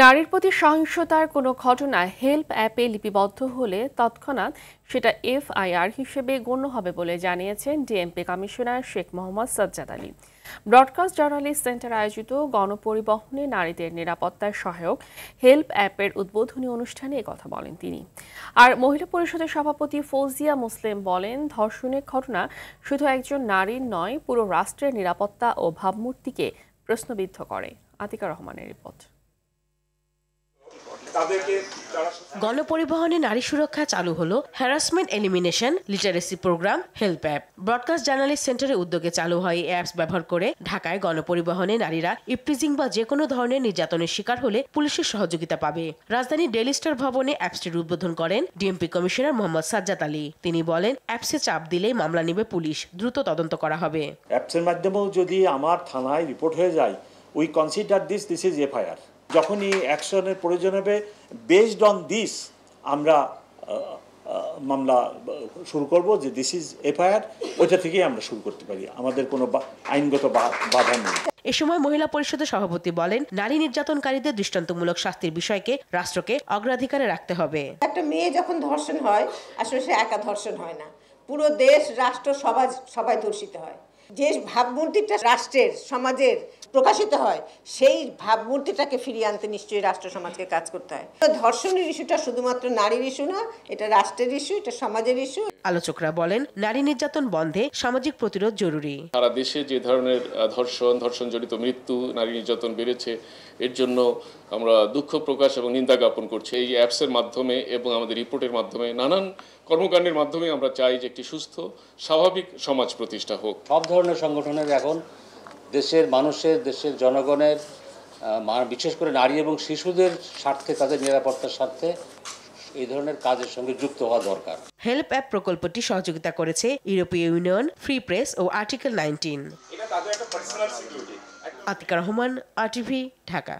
নারীর প্রতি সহিংসতার কোনো ঘটনা হেল্প অ্যাপে লিপিবদ্ধ হলে তৎক্ষণাৎ সেটা এফআইআর হিসেবে গণ্য হবে বলে জানিয়েছেন DMP commissioner Sheikh Mohammad Sajjad Ali. Broadcast journalist centre আয়োজিত গণপরিবহনে নারীদের নিরাপত্তার সহায়ক হেল্প অ্যাপের উদ্বোধনী অনুষ্ঠানে কথা বলেন তিনি। আর মহিলা পরিষদের সভাপতি ফৌজিয়া মুসলিম বলেন, ধর্ষণের ঘটনা শুধু একজন নারীর নয়, পুরো রাষ্ট্রের নিরাপত্তা ও ভাবমূর্তিকে প্রশ্নবিদ্ধ করে। আতিকা রহমানের রিপোর্ট। গণপরিবহনে নারী সুরক্ষা চালু হলো harassment elimination literacy program help app. Broadcast journalist সেন্টারের উদ্যোগে চালু হয় এই অ্যাপস ব্যবহার করে ঢাকায় গণপরিবহনে নারীরা ইপটিজিং বা যে কোনো ধরনের নির্যাতনের শিকার হলে পুলিশের সহযোগিতা পাবে। রাজধানীর ডেইলি স্টার ভবনে অ্যাপসটির উদ্বোধন করেন ডিএমপি কমিশনার মোহাম্মদ সাজ্জাদ আলী। তিনি বলেন, অ্যাপসে চাপ দিলেই মামলা নেবে পুলিশ, দ্রুত তদন্ত করা হবে। অ্যাপসের মাধ্যমেও যদি আমার থানায় রিপোর্ট হয়ে যায়, we consider this is FIR. যখনই অ্যাকশনের প্রয়োজন হবে, বেসড অন দিস আমরা মামলা শুরু করব, যে দিস ইজ এফআইআর, ওইটা থেকেই আমরা শুরু করতে পারি, আমাদের কোনো আইনগত বাধা নেই। এ সময় মহিলা পরিষদের সভাপতি বলেন, নারী নির্যাতনকারীদের দৃষ্টান্তমূলক শাস্তির বিষয়কে রাষ্ট্রকে অগ্রাধিকারে রাখতে হবে। একটা মেয়ে যখন ধর্ষণ হয়, আসলে সে একা ধর্ষণ হয় না, পুরো দেশ, রাষ্ট্র, সবাই ধর্ষিত হয়। যে ভাবমূর্তিটা রাষ্ট্রের, সমাজের প্রকাশিত হয়, সেই ভাবমূর্তিটাকে ফিরিয়ে আনতে নিশ্চয়ই রাষ্ট্র সমাজকে কাজ করতে হয়। ধর্ষণের ইস্যুটা শুধুমাত্র নারীর ইস্যু না, এটা রাষ্ট্রের ইস্যু, এটা সমাজের ইস্যু। আলোচকরা বলেন, নারী নির্যাতন বন্ধে সামাজিক প্রতিরোধ জরুরি। সারা দেশে যে ধরনের ধর্ষণজনিত মৃত্যু, নারী নির্যাতন বেড়েছে, এর জন্য আমরা দুঃখ প্রকাশ এবং নিন্দা জ্ঞাপন করছি। এই অ্যাপসের মাধ্যমে এবং আমাদের রিপোর্টের মাধ্যমে, নানান কর্মকাণ্ডের মাধ্যমে আমরা চাই যে একটি সুস্থ স্বাভাবিক সমাজ প্রতিষ্ঠা হোক। সব ধরনের সংগঠনের এখন দেশের মানুষের, দেশের জনগণের, বিশেষ করে নারী এবং শিশুদের স্বার্থে, তাদের নিরাপত্তার স্বার্থে এই ধরনের কাজের সঙ্গে যুক্ত হওয়া দরকার। হেল্প অ্যাপ প্রকল্পটি সহযোগিতা করেছে ইউরোপীয় ইউনিয়ন, ফ্রি প্রেস ও আর্টিকেল 19। আতিকা রহমান, RTV, ঢাকা।